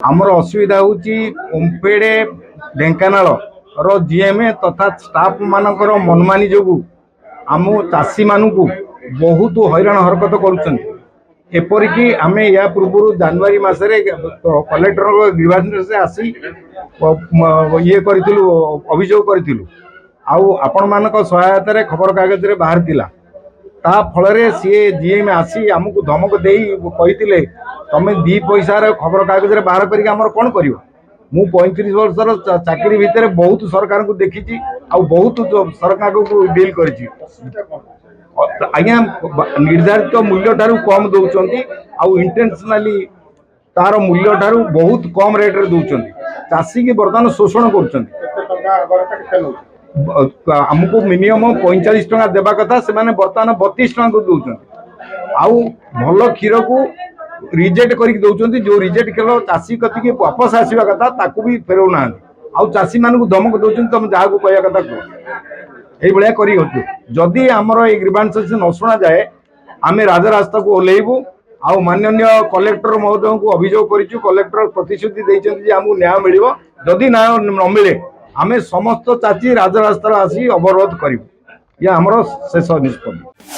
आमर असुविधा होची ओमपेडे ढेंकानाल रो जीएमए तथा स्टाफ मानकर मनमानी जोगु आम चाषी मानू बहुत हैरान हरकत करुँच। एपरिकी आम या पूर्व जनवरी मसरे कलेक्टर ग्रीवांस आसी ये करूँ अभियोग करूँ आपण मान सहायतार खबर कागज रे बाहर थिला ता फल सी जीएम आसी आमको धमक दे कही तमें दी पैसार खबर कागज रे बाहर करके आमर कौन कर मु 35 वर्षर चाकरी भितर बहुत सरकार को देखी बहुत सरकार को डील कर आज्ञा निर्धारित मूल्य ठारू कम दौरान इंटेंशनली तार मूल्य ठारू बहुत कम रेट रे दौरान चाषी की बर्तमान शोषण कर आमको मिनिमम 45 टका देवा कथा से माने बर्तमान 32 टका को दौरान आउ भल क्षीर को रिजेक्ट करके दौरान जो रिजेक्ट कल चाषी कति वापस आसवा कथा ताकू भी फेरौ ना आउ चाषी मान धमक दौरान तुम जहाँ को कह कथा कह ये कर जदि आमर ये ग्रीवांस न शुणा जाए आम राजरास्ता को ओह्लैबू आउ माननीय कलेक्टर महोदय को अभियोग करूँ कलेक्टर प्रतिश्रुति देते आमको न्याय मिल जदि न्याय न मिले आम समस्त चाषी राजरास्ता आसी अवरोध करूँ या आमर शेष निष्पत्ति।